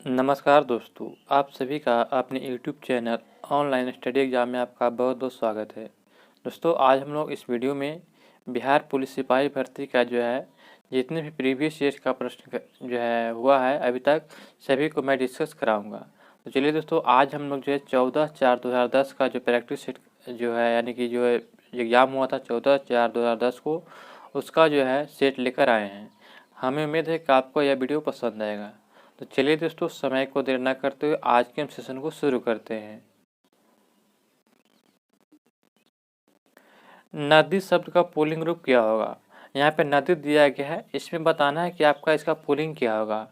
नमस्कार दोस्तों, आप सभी का अपने YouTube channel online study exam में आपका बहुत बहुत स्वागत है। दोस्तों, आज हम लोग इस वीडियो में बिहार पुलिस सिपाही भर्ती का जो है जितने भी प्रीवियस ईयर का प्रश्न जो है हुआ है अभी तक सभी को मैं डिस्कस कराऊंगा। तो चलिए दोस्तों, आज हम लोग जो है 14/4/2010 का जो प्रैक्टिस सेट जो है यानी कि जो एग्ज़ाम हुआ था 14/4/2010 को, उसका जो है सेट लेकर आए हैं। हमें उम्मीद है कि आपको यह वीडियो पसंद आएगा। तो चलिए दोस्तों, समय को देर न करते हुए आज के हम सेशन को शुरू करते हैं। नदी शब्द का पुल्लिंग रूप क्या होगा? यहाँ पे नदी दिया गया है, इसमें बताना है कि आपका इसका पुल्लिंग क्या होगा।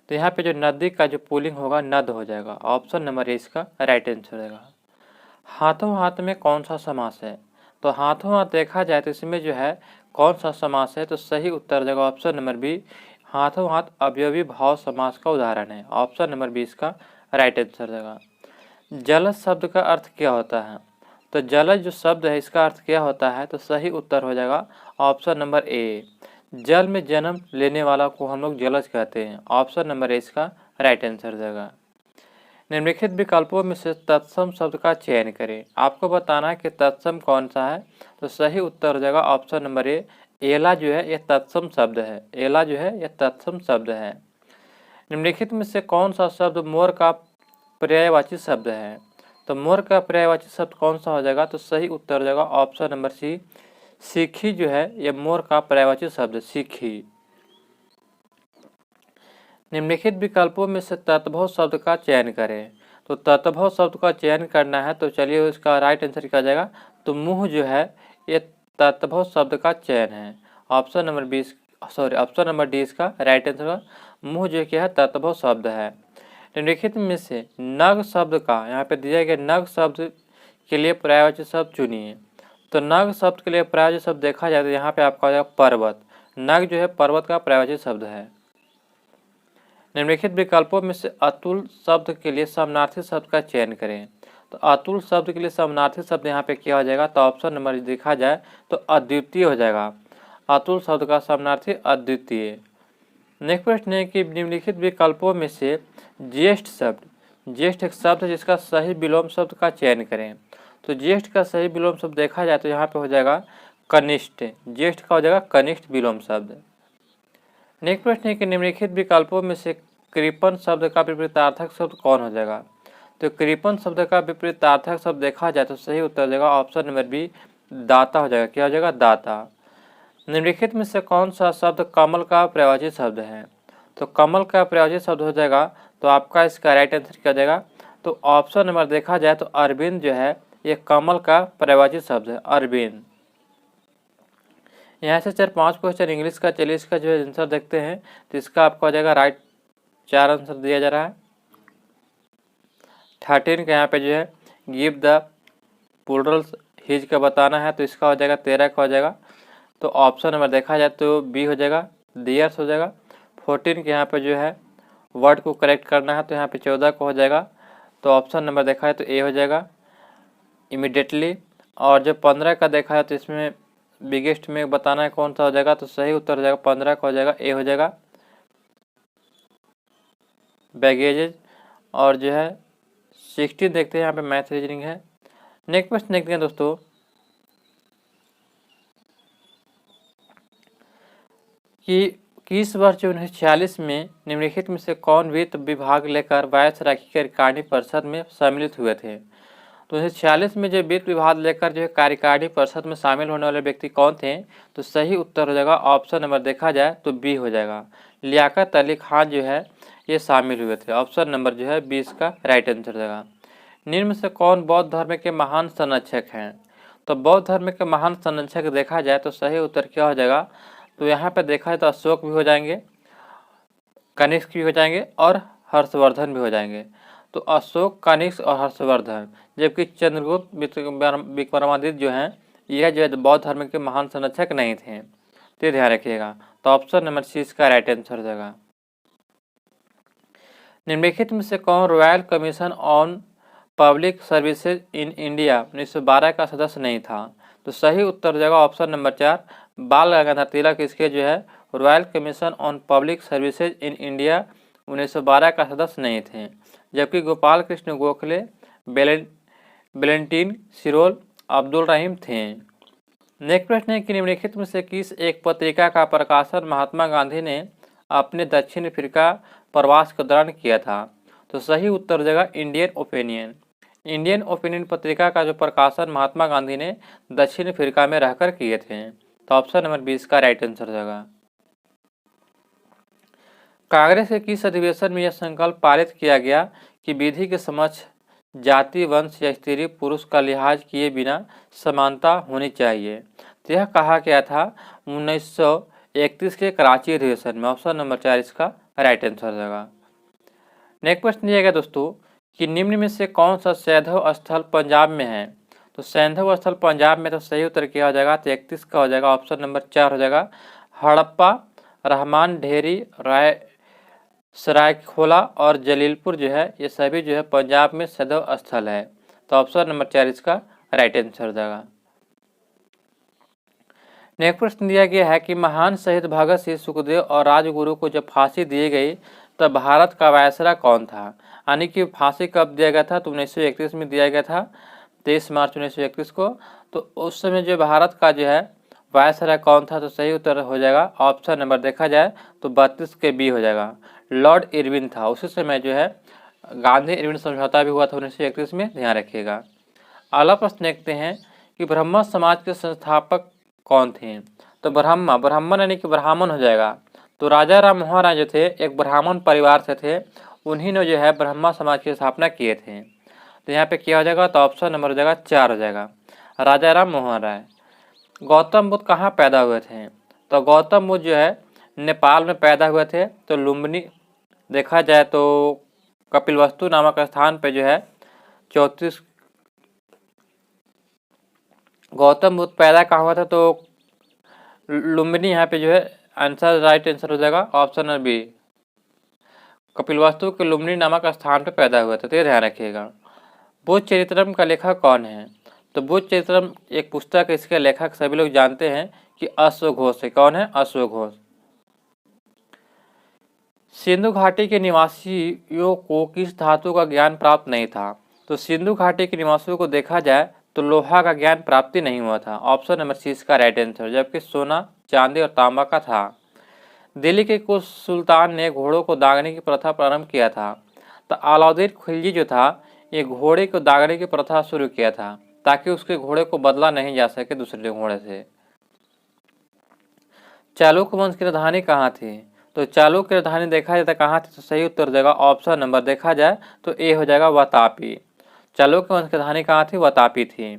तो यहाँ पे जो नदी का जो पुल्लिंग होगा नद हो जाएगा। ऑप्शन नंबर ए इसका राइट आंसर रहेगा। हाथों हाथ में कौन सा समास है? तो हाथों हाथ देखा जाए तो इसमें जो है कौन सा समास है, तो सही उत्तर देगा ऑप्शन नंबर बी। हाथों हाथ अवयवी भाव समास का उदाहरण है। ऑप्शन नंबर बी इसका राइट आंसर देगा। जलज शब्द का अर्थ क्या होता है? तो जलज जो शब्द है इसका अर्थ क्या होता है, तो सही उत्तर हो जाएगा ऑप्शन नंबर ए। जल में जन्म लेने वाला को हम लोग जलज कहते हैं। ऑप्शन नंबर ए इसका राइट आंसर देगा। निम्नलिखित विकल्पों में से तत्सम शब्द का चयन करें। आपको बताना है कि तत्सम कौन सा है, तो सही उत्तर हो जाएगा ऑप्शन नंबर ए। एला जो है यह तत्सम शब्द है। एला जो है यह तत्सम शब्द है। निम्नलिखित में से कौन सा शब्द मोर का पर्यायवाची शब्द है? तो मोर का पर्यायवाची शब्द कौन सा हो जाएगा, तो सही उत्तर हो जाएगा ऑप्शन नंबर सी। सीखी जो है यह मोर का पर्यायवाची शब्द है, सीखी। निम्नलिखित विकल्पों में से तत्भव शब्द का चयन करें। तो तत्भव शब्द का चयन करना है, तो चलिए उसका राइट आंसर क्या जाएगा, तो मुँह जो है ये तत्भव शब्द का चयन है। Option number 20 option number D इसका राइट आंसर होगा। मुँह जो क्या है तत्भव शब्द है। निम्नलिखित में से नग शब्द का, यहाँ पे दिया गया नग शब्द के लिए पर्यायवाची शब्द चुनिए। तो नग शब्द के लिए पर्यायवाची शब्द देखा जाए तो यहाँ पे आपका आ जाएगा पर्वत। नग जो है पर्वत का पर्यायवाची शब्द है। निम्नलिखित विकल्पों में से अतुल शब्द के लिए समानार्थी शब्द का चयन करें। तो अतुल शब्द के लिए समानार्थी शब्द यहाँ पे क्या हो जाएगा, तो ऑप्शन नंबर देखा जाए तो अद्वितीय हो जाएगा। अतुल शब्द का समानार्थी अद्वितीय। नेक्स्ट प्रश्न है कि निम्नलिखित विकल्पों में से ज्येष्ठ शब्द, ज्येष्ठ एक शब्द है जिसका सही विलोम शब्द का चयन करें। तो ज्येष्ठ का सही विलोम शब्द देखा जाए तो यहाँ पे हो जाएगा कनिष्ठ। ज्येष्ठ का हो जाएगा कनिष्ठ विलोम शब्द। नेक्स्ट प्रश्न है कि निम्नलिखित विकल्पों में से कृपण शब्द का विपरीतार्थक शब्द कौन हो जाएगा? तो कृपण शब्द का विपरीतार्थक शब्द देखा जाए तो सही उत्तर देगा ऑप्शन नंबर बी, दाता हो जाएगा। क्या हो जाएगा, दाता। निम्नलिखित में से कौन सा शब्द कमल का पर्यायवाची शब्द है? तो कमल का पर्यायवाची शब्द हो जाएगा, तो आपका इसका राइट आंसर क्या हो जाएगा, तो ऑप्शन नंबर देखा जाए तो अरविंद जो है ये कमल का पर्यायवाची शब्द है, अरविंद। यहाँ से 4-5 क्वेश्चन इंग्लिश का, चलिए इसका जो है आंसर देखते हैं। तो इसका आपको आ जाएगा राइट 4 आंसर दिया जा रहा है। 13 का यहाँ पे जो है गिव द प्लूरल हिज का बताना है, तो इसका हो जाएगा 13 का हो जाएगा। तो ऑप्शन नंबर देखा जाए तो बी हो जाएगा, दियर्स हो जाएगा। 14 के यहाँ पे जो है वर्ड को करेक्ट करना है, तो यहाँ पे 14 को हो जाएगा। तो ऑप्शन नंबर देखा है तो ए हो जाएगा, इमिडिएटली। और जो 15 का देखा है तो इसमें बिगेस्ट में बताना है कौन सा हो जाएगा, तो सही उत्तर हो जाएगा 15 का हो जाएगा, ए हो जाएगा, बैगेजेज। और जो है 16 देखते हैं, यहाँ पे मैथ रीजनिंग है। नेक्स्ट क्वेश्चन देखते हैं दोस्तों कि किस वर्ष 1946 में निम्नलिखित में से कौन वित्त विभाग लेकर वायसराय की कार्यकारिणी परिषद में सम्मिलित हुए थे? तो 1946 में जो वित्त विभाग लेकर जो है कार्यकारिणी परिषद में शामिल होने वाले व्यक्ति कौन थे? तो सही उत्तर हो जाएगा ऑप्शन नंबर देखा जाए तो बी हो जाएगा, लियाकत अली खान जो है ये शामिल हुए थे। ऑप्शन नंबर जो है 20 का राइट आंसर देगा। निम्न में से कौन बौद्ध धर्म के महान संरक्षक हैं? तो बौद्ध धर्म के महान संरक्षक देखा जाए तो सही उत्तर क्या हो जाएगा, तो यहाँ पे देखा जाए तो अशोक भी हो जाएंगे, कनिष्क भी हो जाएंगे और हर्षवर्धन भी हो जाएंगे। तो अशोक, कनिष्क और हर्षवर्धन, जबकि चंद्रगुप्त विक्रमादित्य जो हैं यह जो है बौद्ध धर्म के महान संरक्षक नहीं थे, तो ध्यान रखिएगा। तो ऑप्शन नंबर सी इसका राइट आंसर हो जाएगा। निम्नलिखित में से कौन royal commission on public services in India 1912 का सदस्य नहीं था? तो सही उत्तर हो जाएगा ऑप्शन नंबर 4, बाल गंगाधर तिलक इसके जो है royal commission on public services in India 1912 का सदस्य नहीं थे, जबकि गोपाल कृष्ण गोखले, वेलेंटीन सिरोल, अब्दुल रहीम थे। नेक्स्ट प्रश्न है कि निम्नलिखित में से किस एक पत्रिका का प्रकाशन महात्मा गांधी ने अपने दक्षिण अफ्रीका प्रवास के दौरान किया था? तो सही उत्तर हो जाएगा इंडियन ओपिनियन। इंडियन ओपिनियन पत्रिका का जो प्रकाशन महात्मा गांधी ने दक्षिण अफ्रीका में रहकर किए थे। तो ऑप्शन नंबर 20 का राइट आंसर हो जाएगा। कांग्रेस के किस अधिवेशन में यह संकल्प पारित किया गया कि विधि के समक्ष जाति, वंश या स्त्री पुरुष का लिहाज किए बिना समानता होनी चाहिए? तो यह कहा गया था 1931 के कराची अधिवेशन में। ऑप्शन नंबर 4 इसका राइट आंसर हो जाएगा। नेक्स्ट प्रश्न दिया गया दोस्तों कि निम्न में से कौन सा सैंधव स्थल पंजाब में है? तो सैंधव स्थल पंजाब में, तो सही उत्तर क्या हो जाएगा? तो 31 का हो जाएगा। ऑप्शन नंबर 4 हो जाएगा। हड़प्पा, रहमान ढेरी, सरायखोला और जलीलपुर जो है, ये सभी जो है पंजाब में सैंधव स्थल है। तो ऑप्शन नंबर 4 इसका राइट आंसर हो जाएगा। नेक्स्ट प्रश्न दिया गया है कि महान शहीद भगत सिंह, सुखदेव और राजगुरु को जब फांसी दी गई तब भारत का वायसराय कौन था? यानी कि फांसी कब दिया गया था? तो 1931 में दिया गया था, 23 मार्च 1931 को। तो उस समय जो भारत का जो है वायसराय कौन था? तो सही उत्तर हो जाएगा ऑप्शन नंबर देखा जाए तो 32 के बी हो जाएगा। लॉर्ड इरविन था। उसी समय जो है गांधी इरविन समझौता भी हुआ था 1931 में, ध्यान रखिएगा। अगला प्रश्न देखते हैं कि ब्रह्म समाज के संस्थापक कौन थे? तो ब्राह्मण यानी कि ब्राह्मण हो जाएगा। तो राजा राम मोहन राय जो थे एक ब्राह्मण परिवार से थे, उन्हीं ने जो है ब्रह्म समाज की स्थापना किए थे। तो यहाँ पे क्या हो जाएगा? तो ऑप्शन नंबर हो जाएगा 4 हो जाएगा, राजा राम मोहन राय। गौतम बुद्ध कहाँ पैदा हुए थे? तो गौतम बुद्ध जो है नेपाल में पैदा हुए थे। तो लुम्बिनी देखा जाए तो कपिलवस्तु नामक स्थान पे जो है 34 गौतम बुद्ध पैदा कहाँ हुआ था? तो लुम्बिनी यहाँ पे जो है आंसर राइट आंसर हो जाएगा ऑप्शन नंबर बी। कपिलवस्तु के लुम्बिनी नामक स्थान पे पैदा हुआ था, तो ये ध्यान रखिएगा। बुद्ध चरित्रम का लेखक कौन है? तो बुद्ध चरित्रम एक पुस्तक है, इसके लेखक सभी लोग जानते हैं कि अश्वघोष है। कौन है? अश्वघोष। सिंधु घाटी के निवासियों को किस धातु का ज्ञान प्राप्त नहीं था? तो सिंधु घाटी के निवासियों को देखा जाए तो लोहा का ज्ञान प्राप्ति नहीं हुआ था। ऑप्शन नंबर सी इसका राइट आंसर, जबकि सोना, चांदी और तांबा का था। दिल्ली के कुछ सुल्तान ने घोड़ों को दागने की प्रथा प्रारंभ किया था। तो अलाउद्दीन खिलजी जो था ये घोड़े को दागने की प्रथा शुरू किया था ताकि उसके घोड़े को बदला नहीं जा सके दूसरे घोड़े से। चालुक्य वंश की राजधानी कहाँ थी? तो चालुक्य की राजधानी देखा जाए तो कहाँ थी? तो सही उत्तर देगा ऑप्शन नंबर देखा जाए तो ए हो जाएगा वातापी। चालुक्य वंश की राजधानी कहाँ थी? वातापी थी।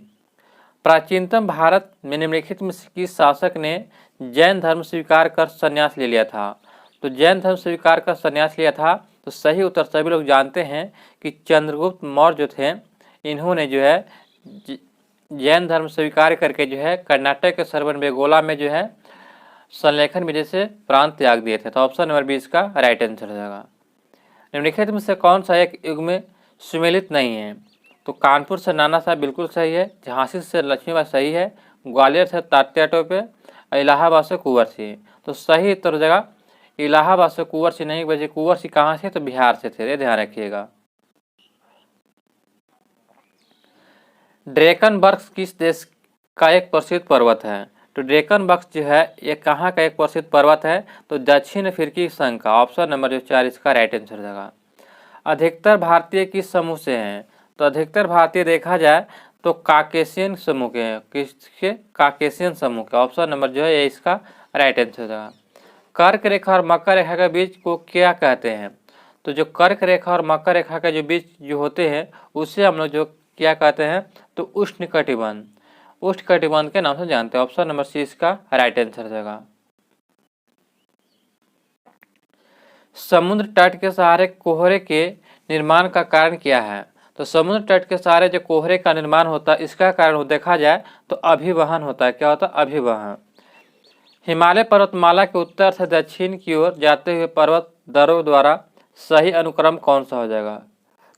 प्राचीनतम भारत में निम्नलिखित में से किस शासक ने जैन धर्म स्वीकार कर संन्यास ले लिया था? तो जैन धर्म स्वीकार कर संन्यास लिया था। तो सही उत्तर सभी लोग जानते हैं कि चंद्रगुप्त मौर्य जो थे, इन्होंने जो है जैन धर्म स्वीकार करके जो है कर्नाटक के श्रवणबेगोला में जो है संलेखन विजय से प्रांत त्याग दिए थे। तो ऑप्शन नंबर 20 का राइट आंसर हो जाएगा। निम्नलिखित में से कौन सा एक युग में सुमेलित नहीं है? तो कानपुर से नाना साहब बिल्कुल सही है, झांसी से लक्ष्मीबाई सही है, ग्वालियर से तात्या टोपे, इलाहाबाद से कुंवर सिंह। तो सही उत्तर हो जाएगा इलाहाबाद से कुंवर सिंह नहीं, बल्कि कुंवर सिंह कहाँ से? तो बिहार से थे, ध्यान रखिएगा। ड्रेकनबर्ग किस देश का एक प्रसिद्ध पर्वत है? तो ड्रेकनबर्ग जो है ये कहाँ का एक प्रसिद्ध पर्वत है? तो दक्षिण अफ्रीकी संघ का। ऑप्शन नंबर जो 4 इसका राइट आंसर हो जाएगा। अधिकतर भारतीय किस समूह से हैं? तो अधिकतर भारतीय देखा जाए तो काकेशियन समूह के हैं। किसके? काकेशियन समूह के। ऑप्शन नंबर जो है ये इसका राइट आंसर हो जाएगा। कर्क रेखा और मकर रेखा के बीच को क्या कहते हैं? तो जो कर्क रेखा और मकर रेखा के जो बीच जो होते हैं उसे हम लोग जो क्या कहते हैं? तो उष्णकटिबंध, उष्णकटिबंध के नाम से जानते हैं। ऑप्शन नंबर सी इसका राइट आंसर हो जाएगा। समुद्र तट के सहारे कोहरे के निर्माण का कारण क्या है? तो समुद्र तट के सहारे जो कोहरे का निर्माण होता है इसका कारण देखा जाए तो अभिवहन होता है। क्या होता है? अभिवहन। हिमालय पर्वतमाला के उत्तर से दक्षिण की ओर जाते हुए पर्वत दरों द्वारा सही अनुक्रम कौन सा हो जाएगा?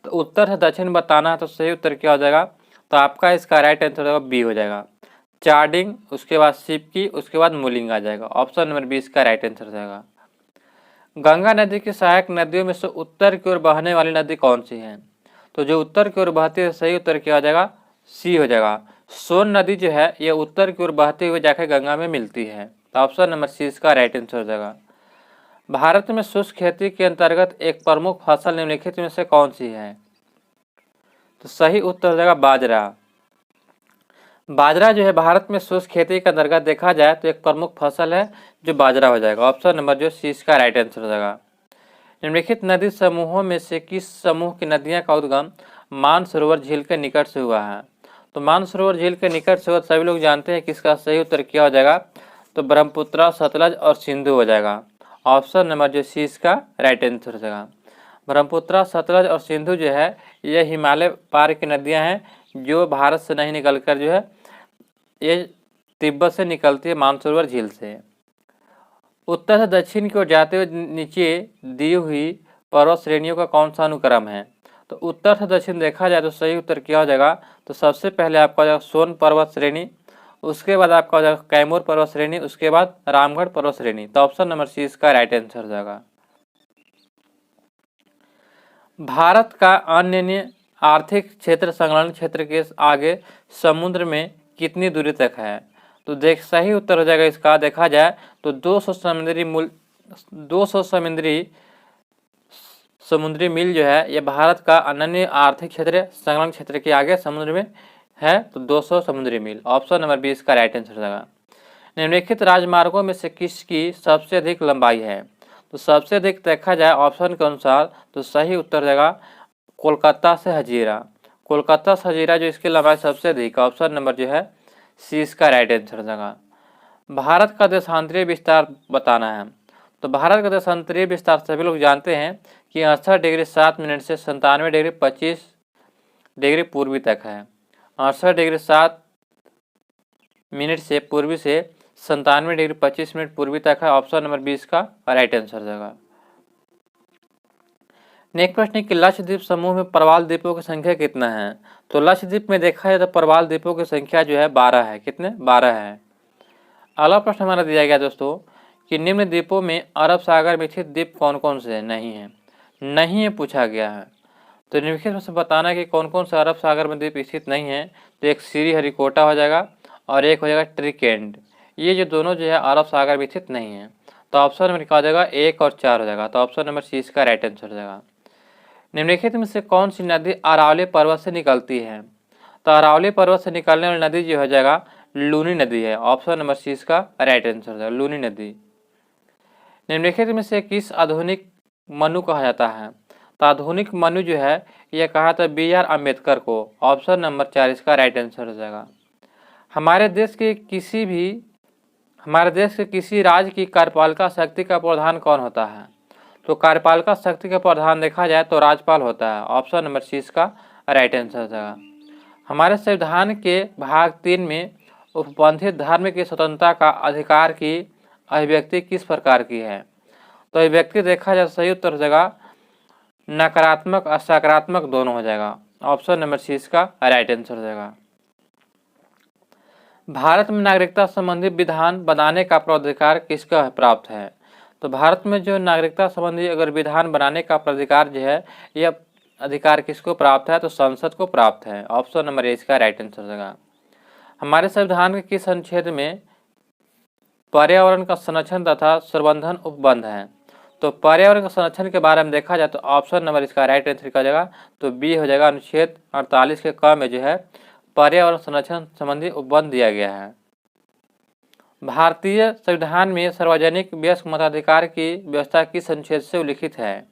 तो उत्तर से दक्षिण बताना है, तो सही उत्तर क्या हो जाएगा? तो आपका इसका राइट आंसर होगा बी हो जाएगा, चार्डिंग, उसके बाद सिपकी, उसके बाद मूलिंग आ जाएगा। ऑप्शन नंबर 20 का राइट आंसर हो जाएगा। गंगा नदी की सहायक नदियों में से उत्तर की ओर बहने वाली नदी कौन सी है? तो जो उत्तर की ओर बहती है सही उत्तर क्या हो जाएगा? सी हो जाएगा। सोन नदी जो है ये उत्तर की ओर बहते हुए जाकर गंगा में मिलती है, तो ऑप्शन नंबर सी इसका राइट आंसर हो जाएगा। भारत में शुष्क खेती के अंतर्गत एक प्रमुख फसल निम्नलिखित में से कौन सी है? तो सही उत्तर हो जाएगा बाजरा। बाजरा जो है भारत में शुष्क खेती के अंतर्गत देखा जाए तो एक प्रमुख फसल है जो बाजरा हो जाएगा। ऑप्शन नंबर जो सी इसका राइट आंसर हो जाएगा। निम्नलिखित नदी समूहों में से किस समूह की नदियां का उद्गम मानसरोवर झील के निकट से हुआ है? तो मानसरोवर झील के निकट से हुआ सभी लोग जानते हैं कि इसका सही उत्तर क्या हो जाएगा? तो ब्रह्मपुत्र, सतलज और सिंधु हो जाएगा। ऑप्शन नंबर जो सी इसका राइट आंसर हो जाएगा। ब्रह्मपुत्र, सतलज और सिंधु जो है ये हिमालय पार की नदियां हैं जो भारत से नहीं निकलकर जो है ये तिब्बत से निकलती है मानसरोवर झील से। उत्तर से दक्षिण की ओर जाते हुए नीचे दी हुई पर्वत श्रेणियों का कौन सा अनुक्रम है? तो उत्तर से दक्षिण देखा जाए तो सही उत्तर क्या हो जाएगा? तो सबसे पहले आपका हो जाएगा सोन पर्वत श्रेणी, उसके बाद आपका हो जाएगा कैमूर पर्वत श्रेणी, उसके बाद रामगढ़ पर्वत श्रेणी। तो ऑप्शन नंबर सी इसका राइट आंसर हो जाएगा। भारत का अन्य आर्थिक क्षेत्र संलग्न क्षेत्र के आगे समुद्र में कितनी दूरी तक है? तो देख सही उत्तर हो जाएगा इसका देखा जाए तो 200 समुद्री मील जो है यह भारत का अनन्य आर्थिक क्षेत्र संलग्न क्षेत्र के आगे समुद्र में है, तो 200 समुद्री मील। ऑप्शन नंबर बी इसका राइट आंसर हो जाएगा। निम्नलिखित राजमार्गों में से किसकी सबसे अधिक लंबाई है? तो सबसे अधिक देखा जाए ऑप्शन के अनुसार तो सही उत्तर हो जाएगा कोलकाता से हजीरा। कोलकाता से हजीरा जो इसकी लंबाई सबसे अधिक, ऑप्शन नंबर जो है सी इसका राइट आंसर हो जाएगा। भारत का देशांतरीय विस्तार बताना है। तो भारत का देशांतरीय विस्तार सभी लोग जानते हैं कि 68 डिग्री 7 मिनट से 97 डिग्री 25 डिग्री पूर्वी तक है। 68 डिग्री 7 मिनट से पूर्वी से 97 डिग्री 25 मिनट पूर्वी तक है। ऑप्शन नंबर 20 का राइट आंसर हो जाएगा। नेक्स्ट प्रश्न कि लक्षद्वीप समूह में प्रवाल द्वीपों की संख्या कितना है? तो लक्षद्वीप में देखा जाए तो प्रवाल द्वीपों की संख्या जो है 12 है। कितने? 12 है। अगला प्रश्न हमारा दिया गया दोस्तों कि निम्न द्वीपों में अरब सागर में स्थित द्वीप कौन कौन से नहीं है? नहीं है पूछा गया है। तो निम्नलिखित में से बताना है कि कौन कौन से अरब सागर में द्वीप स्थित नहीं है। तो एक श्रीहरिकोटा हो जाएगा और एक हो जाएगा ट्रिकेंड। ये जो दोनों जो है अरब सागर में स्थित नहीं है। तो ऑप्शन नंबर क्या हो जाएगा? 1 और 4 हो जाएगा। तो ऑप्शन नंबर सी इसका राइट आंसर हो जाएगा। निम्नलिखित में से कौन सी नदी अरावली पर्वत से निकलती है? तो अरावली पर्वत से निकलने वाली नदी जो हो जाएगा लूनी नदी है। ऑप्शन नंबर सी इसका राइट आंसर हो जाएगा, लूनी नदी। निम्नलिखित में से किस आधुनिक मनु कहा जाता है? तो आधुनिक मनु जो है यह कहा था BR अम्बेडकर को। ऑप्शन नंबर 4 इसका राइट आंसर हो जाएगा। हमारे देश के किसी राज्य की कार्यपालिका शक्ति का प्रधान कौन होता है? तो कार्यपालिका शक्ति का प्रधान देखा जाए तो राज्यपाल होता है। ऑप्शन नंबर सी इसका राइट आंसर हो जाएगा। हमारे संविधान के भाग 3 में उपबंधित धर्म की स्वतंत्रता का अधिकार की अभिव्यक्ति किस प्रकार की है? तो अभिव्यक्ति देखा जाए सही उत्तर हो जाएगा नकारात्मक और सकारात्मक दोनों हो जाएगा। ऑप्शन नंबर सी इसका राइट आंसर हो जाएगा। भारत में नागरिकता संबंधी विधान बनाने का प्राधिकार किसका प्राप्त है? तो भारत में जो नागरिकता संबंधी अगर विधान बनाने का प्राधिकार जो है यह अधिकार किसको प्राप्त है? तो संसद को प्राप्त है। ऑप्शन नंबर ए इसका राइट आंसर हो जाएगा। हमारे संविधान के किस अनुच्छेद में पर्यावरण का संरक्षण तथा संवर्धन उपबंध है? तो पर्यावरण का संरक्षण के बारे में देखा जाए तो ऑप्शन नंबर इसका राइट आंसर हो जाएगा तो बी हो जाएगा। अनुच्छेद 48 के क में जो है पर्यावरण संरक्षण संबंधी उपबंध दिया गया है। भारतीय संविधान में सार्वजनिक व्यस्क मताधिकार की व्यवस्था किस अनुच्छेद से उल्लिखित है?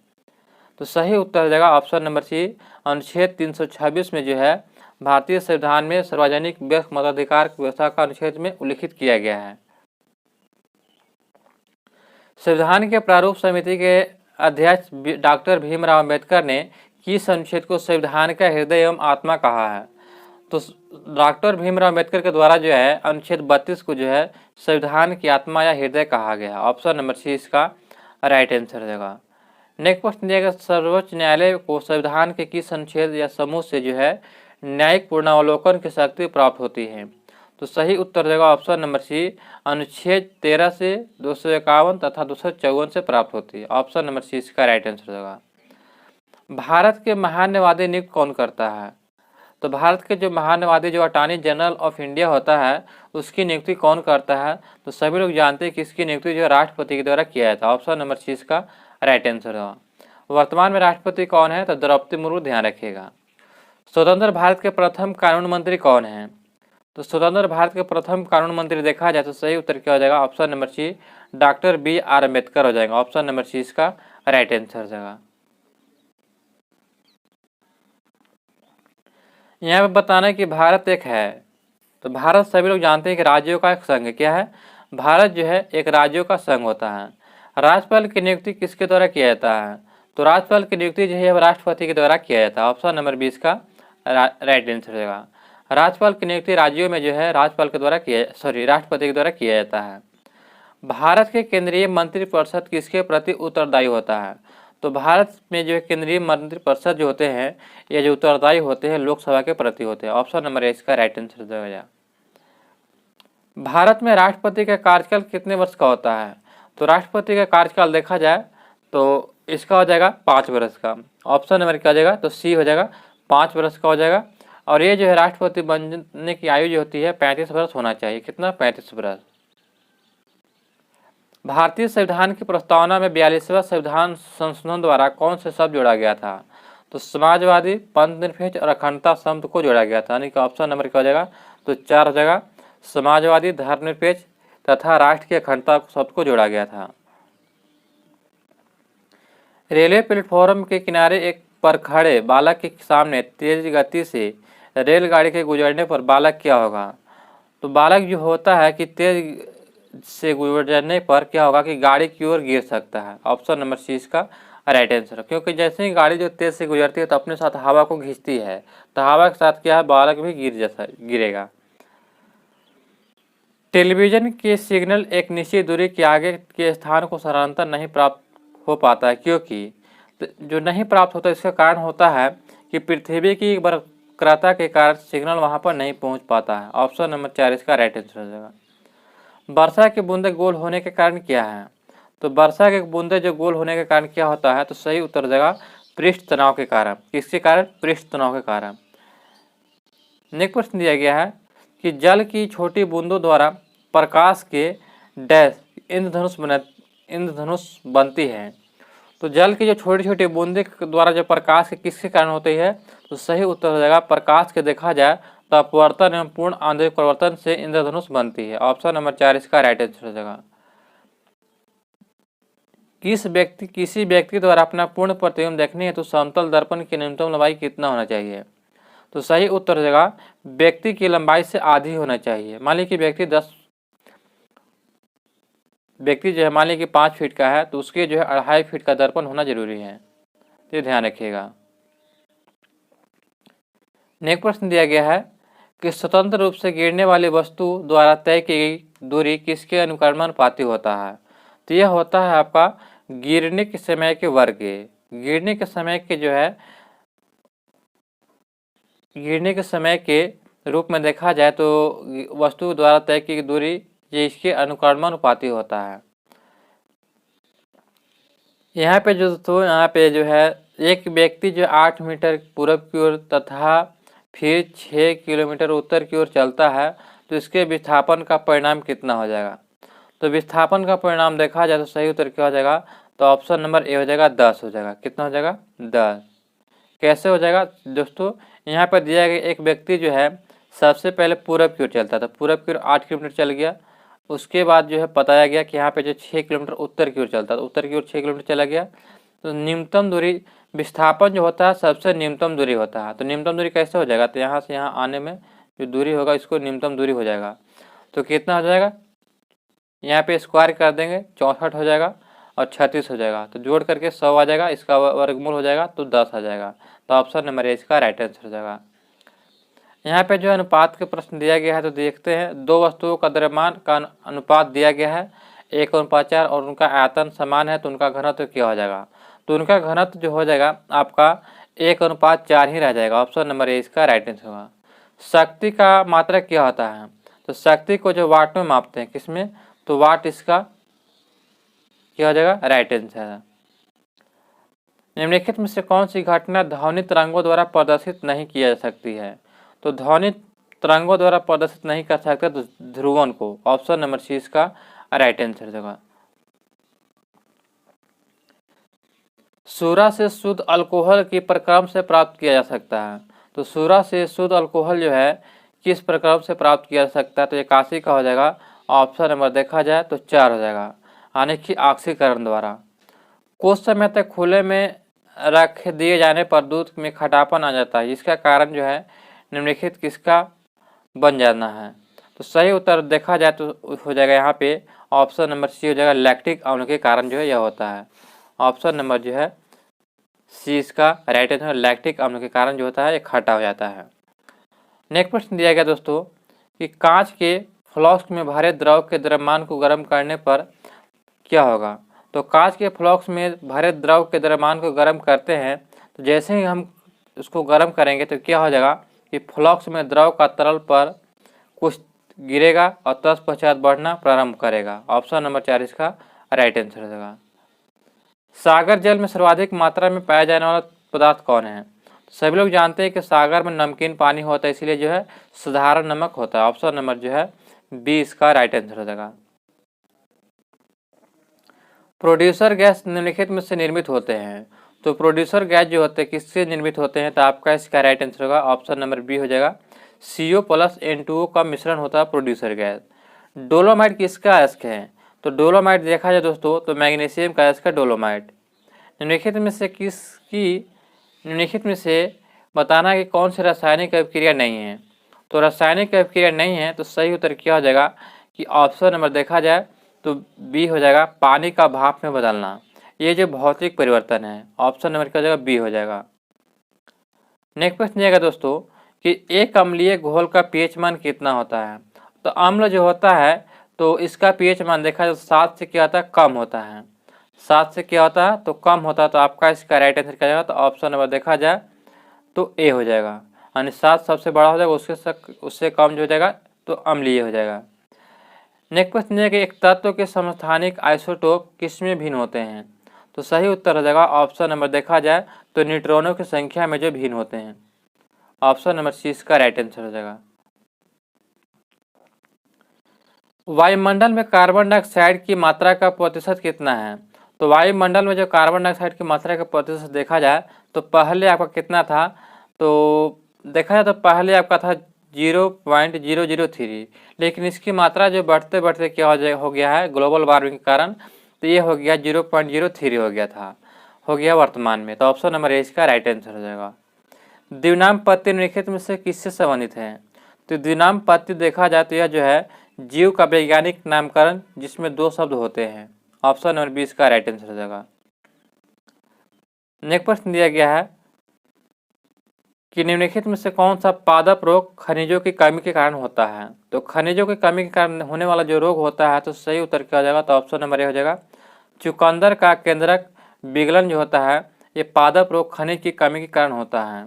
तो सही उत्तर हो जाएगा ऑप्शन नंबर सी अनुच्छेद 326 में जो है भारतीय संविधान में सार्वजनिक व्यस्क मताधिकार की व्यवस्था का अनुच्छेद में उल्लिखित किया गया है। संविधान के प्रारूप समिति के अध्यक्ष डॉक्टर भीमराव अम्बेडकर ने किस अनुच्छेद को संविधान का हृदय एवं आत्मा कहा है? तो डॉक्टर भीमराव अम्बेडकर के द्वारा जो है अनुच्छेद 32 को जो है संविधान की आत्मा या हृदय कहा गया। ऑप्शन नंबर सी इसका राइट आंसर हो जाएगा। नेक्स्ट क्वेश्चन दिया गया सर्वोच्च न्यायालय को संविधान के किस अनुच्छेद या समूह से जो है न्यायिक पूर्णावलोकन की शक्ति प्राप्त होती है? तो सही उत्तर हो जाएगा ऑप्शन नंबर सी, अनुच्छेद 13 से 251 तथा 254 से प्राप्त होती है। ऑप्शन नंबर सी इसका राइट आंसर होगा। भारत के महान्यवादी नियुक्त कौन करता है? तो भारत के जो महान्यवादी जो अटॉर्नी जनरल ऑफ इंडिया होता है उसकी नियुक्ति कौन करता है? तो सभी लोग जानते हैं कि इसकी नियुक्ति जो राष्ट्रपति के द्वारा किया जाता है। ऑप्शन नंबर सी इसका राइट आंसर होगा। वर्तमान में राष्ट्रपति कौन है? तो द्रौपदी मुर्मू, ध्यान रखिएगा। स्वतंत्र भारत के प्रथम कानून मंत्री कौन है? तो स्वतंत्र भारत के प्रथम कानून मंत्री देखा जाए तो सही उत्तर क्या हो जाएगा? Option number C, doctor BR Ambedkar हो जाएगा। ऑप्शन नंबर सी इसका राइट आंसर हो जाएगा। यहाँ पे बताना है कि भारत एक है, तो भारत सभी लोग जानते हैं कि राज्यों का एक संघ है। क्या है? भारत जो है एक राज्यों का संघ होता है। राज्यपाल की नियुक्ति किसके द्वारा किया जाता है? तो राज्यपाल की नियुक्ति जो है राष्ट्रपति के द्वारा किया जाता है। ऑप्शन नंबर 20 का राइट आंसर होगा। राज्यपाल की नियुक्ति राज्यों में जो है राज्यपाल के द्वारा राष्ट्रपति के द्वारा किया जाता है। भारत के केंद्रीय मंत्रिपरिषद किसके प्रति उत्तरदायी होता है? तो भारत में जो केंद्रीय मंत्रिपरिषद जो होते हैं ये जो उत्तरदायी होते हैं लोकसभा के प्रति होते हैं। ऑप्शन नंबर इसका राइट आंसर हो जाएगा। भारत में राष्ट्रपति का कार्यकाल कितने वर्ष का होता है? तो राष्ट्रपति का कार्यकाल देखा जाए तो इसका हो जाएगा 5 वर्ष का। ऑप्शन नंबर क्या हो जाएगा? तो सी हो जाएगा, 5 वर्ष का हो जाएगा। और ये जो है राष्ट्रपति बनने की आयु जो होती है 35 वर्ष होना चाहिए। कितना? 35 वर्ष। भारतीय संविधान की प्रस्तावना में 42वां संविधान संशोधन द्वारा कौन से शब्द जोड़ा गया था? तो समाजवादी, पंथनिरपेक्ष और अखंडता शब्द को जोड़ा गया था। यानी कि ऑप्शन नंबर क्या हो जाएगा? तो 4 हो जाएगा। समाजवादी, धर्मनिरपेक्ष तथा राष्ट्र की अखंडता शब्द को जोड़ा गया था। रेलवे प्लेटफॉर्म के किनारे एक पर खड़े बालक के सामने तेज गति से रेलगाड़ी के गुजरने पर बालक क्या होगा? तो बालक जो होता है कि तेज से गुजरने पर क्या होगा कि गाड़ी की ओर गिर सकता है। ऑप्शन नंबर सी इसका राइट आंसर है। क्योंकि जैसे ही गाड़ी जो तेज से गुजरती है तो अपने साथ हवा को खींचती है, तो हवा के साथ क्या है बालक भी गिरेगा। टेलीविजन के सिग्नल एक निश्चित दूरी के आगे के स्थान को समानांतर नहीं प्राप्त हो पाता है, क्योंकि जो नहीं प्राप्त होता इसका कारण होता है कि पृथ्वी की वक्रता के कारण सिग्नल वहां पर नहीं पहुंच पाता है। ऑप्शन नंबर 4 इसका राइट आंसर हो जाएगा। वर्षा के बूंदे गोल होने के कारण क्या है? तो वर्षा के बूंदे जो गोल होने के कारण क्या होता है? तो सही उत्तर हो जाएगा पृष्ठ तनाव के कारण। किसके कारण? पृष्ठ तनाव के कारण। नेक्स्ट प्रश्न दिया गया है कि जल की छोटी बूंदों द्वारा प्रकाश के डैश इंद्रधनुष बनती है। तो जल की जो छोटी छोटी बूंदे द्वारा जो प्रकाश के किसके कारण होती है? तो सही उत्तर हो जाएगा प्रकाश के देखा जाए तो अपवर्तन एवं पूर्ण आंतरिक परिवर्तन से इंद्रधनुष बनती है। ऑप्शन नंबर 4 इसका राइट आंसर हो जाएगा। किसी व्यक्ति द्वारा अपना पूर्ण प्रतिबिंब देखने हेतु समतल दर्पण की न्यूनतम लंबाई कितना होना चाहिए? तो सही उत्तर हो जाएगा व्यक्ति की लंबाई से आधी होना चाहिए। मान लीजिए कि व्यक्ति जो है मान लीजिए कि 5 फीट का है तो उसके जो है 2.5 फीट का दर्पण होना जरूरी है, तो ध्यान रखिएगा। नेक्स्ट प्रश्न दिया गया है कि स्वतंत्र रूप से गिरने वाली वस्तु द्वारा तय की गई दूरी किसके अनुक्रमानुपाती होता है? तो यह होता है आपका गिरने के समय के वर्ग। गिरने के समय के जो है गिरने के समय के रूप में देखा जाए तो वस्तु द्वारा तय की गई दूरी ये इसके अनुक्रमानुपाती होता है। यहाँ पे जो है एक व्यक्ति जो 8 मीटर पूर्व की ओर तथा फिर 6 किलोमीटर उत्तर की ओर चलता है तो इसके विस्थापन का परिणाम कितना हो जाएगा? तो विस्थापन का परिणाम देखा जाए तो सही उत्तर क्या हो जाएगा? तो ऑप्शन नंबर ए हो जाएगा 10 हो जाएगा। कितना हो जाएगा? 10। कैसे हो जाएगा दोस्तों? यहाँ पर दिया गया एक व्यक्ति जो है सबसे पहले पूरब की ओर चलता था, पूरब की ओर 8 किलोमीटर चल गया। उसके बाद जो है बताया गया कि यहाँ पे जो 6 किलोमीटर उत्तर की ओर चलता था, उत्तर की ओर 6 किलोमीटर चला गया। तो न्यूनतम दूरी विस्थापन जो होता है सबसे न्यूनतम दूरी होता है। तो न्यूनतम दूरी कैसे हो जाएगा? तो यहाँ से यहाँ आने में जो दूरी होगा इसको न्यूनतम दूरी हो जाएगा। तो कितना हो जाएगा? यहाँ पे स्क्वायर कर देंगे 64 हो जाएगा और 36 हो जाएगा, तो जोड़ करके 100 आ जाएगा, इसका वर्गमूल हो जाएगा तो 10 आ जाएगा। तो ऑप्शन नंबर ए इसका राइट आंसर हो जाएगा। यहाँ पे जो अनुपात के प्रश्न दिया गया है तो देखते हैं। दो वस्तुओं का द्रव्यमान का अनुपात दिया गया है 1:4 और उनका आयतन समान है तो उनका घनत्व क्या हो जाएगा? तो उनका घनत्व जो हो जाएगा आपका 1:4 ही रह जाएगा। ऑप्शन नंबर ए इसका राइट आंसर होगा। शक्ति का मात्रक क्या होता है? तो शक्ति को जो वाट में मापते हैं, किसमें, तो वाट इसका क्या हो जाएगा, राइट आंसर है। निम्नलिखित में से कौन सी घटना ध्वनि तरंगों द्वारा प्रदर्शित नहीं किया जा सकती है, तो ध्वनि तरंगों द्वारा प्रदर्शित नहीं कर सकते तो ध्रुवण को, ऑप्शन नंबर सी इसका राइट आंसर होगा। सूरा से शुद्ध अल्कोहल की प्रक्रम से प्राप्त किया जा सकता है, तो सूरा से शुद्ध अल्कोहल जो है किस प्रक्रम से प्राप्त किया जा सकता है, तो 81 का हो जाएगा, ऑप्शन नंबर देखा जाए तो 4 हो जाएगा, यानी कि ऑक्सीकरण द्वारा। कुछ समय तक खुले में रख दिए जाने पर दूध में खटापन आ जाता है, इसका कारण जो है निम्नलिखित किसका बन जाना है, तो सही उत्तर देखा जाए तो हो जाएगा यहाँ पे ऑप्शन नंबर सी हो जाएगा, लैक्टिक अम्ल के कारण जो है यह होता है। ऑप्शन नंबर जो है सी इसका राइट आंसर, लैक्टिक अम्ल के कारण जो होता है ये खट्टा हो जाता है। नेक्स्ट प्रश्न दिया गया दोस्तों कि कांच के फ्लास्क में भरे द्रव के द्रव्यमान को गर्म करने पर क्या होगा, तो कांच के फ्लास्क में भरे द्रव के द्रव्यमान को गर्म करते हैं, तो जैसे ही हम उसको गर्म करेंगे तो क्या हो जाएगा कि फ्लास्क में द्रव का तरल पर कुछ गिरेगा और तत्पश्चात बढ़ना प्रारंभ करेगा। ऑप्शन नंबर 4 इसका राइट आंसर हो जाएगा। सागर जल में सर्वाधिक मात्रा में पाया जाने वाला पदार्थ कौन है, सभी लोग जानते हैं कि सागर में नमकीन पानी होता है, इसलिए जो है साधारण नमक होता है। ऑप्शन नंबर जो है बी इसका राइट आंसर हो जाएगा। प्रोड्यूसर गैस निम्नलिखित में से निर्मित होते हैं, तो प्रोड्यूसर गैस जो होते हैं किससे निर्मित होते हैं, तो आपका इसका राइट आंसर होगा, ऑप्शन नंबर बी हो जाएगा, CO प्लस N2O का मिश्रण होता है प्रोड्यूसर गैस। डोलोमाइट किसका अयस्क है, तो डोलोमाइट देखा जाए दोस्तों तो मैग्नीशियम का अयस्क है डोलोमाइट। निम्नलिखित में से बताना कि कौन सी रासायनिक अभिक्रिया नहीं है, तो रासायनिक अभिक्रिया नहीं है तो सही उत्तर क्या हो जाएगा कि ऑप्शन नंबर देखा जाए तो बी हो जाएगा, पानी का भाप में बदलना, ये जो भौतिक परिवर्तन है। ऑप्शन नंबर क्या हो जाएगा, बी हो जाएगा। नेक्स्ट प्रश्न दिया गया दोस्तों कि एक अम्लीय घोल का पीएच मान कितना होता है, तो अम्ल जो होता है तो इसका पीएच मान देखा जाए 7 से क्या होता है, कम होता है, 7 से क्या होता है तो कम होता है, तो आपका इसका राइट आंसर क्या जाएगा, तो ऑप्शन नंबर देखा जाए तो ए हो जाएगा, यानी 7 सबसे बड़ा हो जाएगा, उससे कम जो हो जाएगा तो अम्लीय हो जाएगा। नेक्स्ट प्रश्न है कि एक तत्व के समस्थानिक आइसोटोप किसमें भिन्न होते हैं, तो सही उत्तर हो जाएगा ऑप्शन नंबर देखा जाए तो न्यूट्रॉनों की संख्या में जो भिन्न होते हैं। ऑप्शन नंबर सी इसका राइट आंसर हो जाएगा। वायुमंडल में कार्बन डाइऑक्साइड की मात्रा का प्रतिशत कितना है, तो वायुमंडल में जो कार्बन डाइऑक्साइड की मात्रा का प्रतिशत देखा जाए तो पहले आपका कितना था, तो देखा जाए तो पहले आपका था 0.003, लेकिन इसकी मात्रा जो बढ़ते बढ़ते क्या हो गया है ग्लोबल वार्मिंग के कारण, तो ये हो गया 0.03 हो गया वर्तमान में, तो ऑप्शन नंबर ए इसका राइट आंसर हो जाएगा। द्विनाम पत्ती निम्नलिखित में से किससे संबंधित है, तो द्विनाम पत्ती देखा जाए तो यह जो है जीव का वैज्ञानिक नामकरण जिसमें 2 शब्द होते हैं। ऑप्शन नंबर बी इसका राइट आंसर हो जाएगा। नेक्स्ट प्रश्न दिया गया है कि निम्नलिखित में से कौन सा पादप रोग खनिजों की कमी के कारण होता है, तो खनिजों की कमी के कारण होने वाला जो रोग होता है तो सही उत्तर क्या हो जाएगा, तो ऑप्शन नंबर ए हो जाएगा, चुकंदर का केंद्रक विगलन जो होता है ये पादप रोग खनिज की कमी के कारण होता है।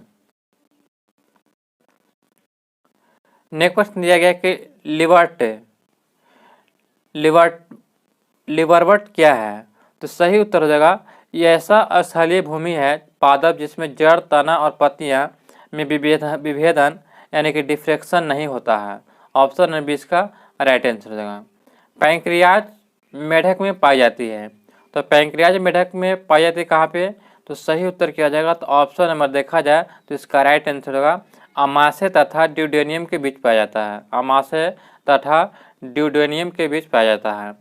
नेक्स्ट प्रश्न दिया गया कि लिवरवर्ट क्या है, तो सही उत्तर हो जाएगा यह ऐसा स्थलीय भूमि है पादप जिसमें जड़, तना और पत्तियां में विभेदन यानी कि डिफ्रेक्शन नहीं होता है। ऑप्शन नंबर 20 का राइट आंसर हो जाएगा। पैंक्रियाज मेढक में पाई जाती है, तो पैंक्रियाज मेढक में पाई जाती है कहाँ पे, तो सही उत्तर किया जाएगा, तो ऑप्शन नंबर देखा जाए तो इसका राइट आंसर होगा अमाशय तथा ड्यूडेनियम के बीच पाया जाता है, अमाशय तथा ड्यूडेनियम के बीच पाया जाता है।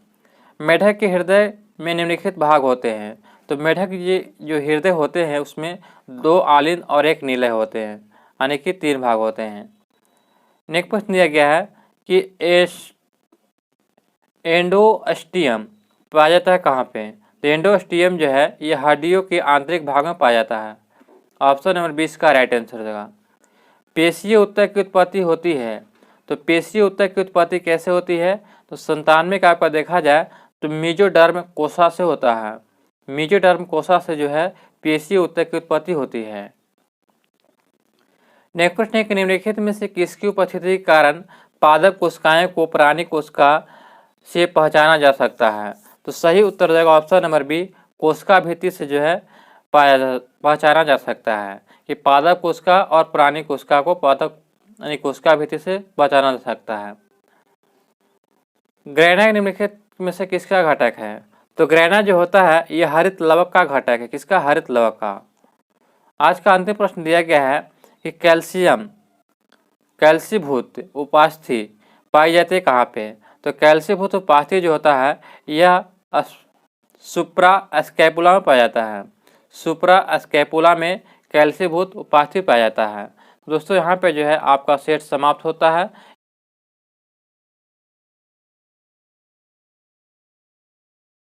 मेढक के हृदय में निम्नलिखित भाग होते हैं, तो मेढक ये जो हृदय होते हैं उसमें 2 आलिंद और 1 नीलय होते हैं, यानी कि 3 भाग होते हैं। नेक्स्ट प्रश्न दिया गया है कि एंडोस्टियम पाया जाता है कहाँ पे, तो एंडोस्टियम जो है ये हड्डियों के आंतरिक भाग में पाया जाता है। ऑप्शन नंबर 20 का राइट आंसर हो जाएगा। पेशीय उत्तक की उत्पत्ति होती है, तो पेशीय उत्तक की उत्पत्ति कैसे होती है, तो 97 का आपका देखा जाए तो मेजोडर्म कोशा से होता है, मेजोडर्म कोशा से जो है पेशीय उत्तक की उत्पत्ति होती है। नेक्स्ट प्रश्न है कि निम्नलिखित में से किसकी उपस्थिति के कारण पादप कोशिकाएं को प्राणी कोशिका से पहचाना जा सकता है। तो सही उत्तर हो जाएगा ऑप्शन नंबर बी, कोशिका भित्ति से जो है पहचाना जा सकता है कि पादप कोशिका और प्राणी कोशिका को पादप यानी कोशिका भित्ति से पहचाना जा सकता है। ग्रेनाइट निम्नलिखित में से किसका घटक है? तो ग्रेनाइट जो होता है ये हरित लवक का घटक है। किसका? हरित लवक का। आज का अंतिम प्रश्न दिया गया है कि कैल्सीभूत उपास्थि पाई जाती है कहाँ पे? तो कैल्सीभूत उपास्थि जो होता है यह सुप्रा स्कैपुला में पाया जाता है। सुप्रा स्कैपुला में कैल्सीभूत उपास्थि पाया जाता है। दोस्तों यहाँ पे जो है आपका सेट समाप्त होता है।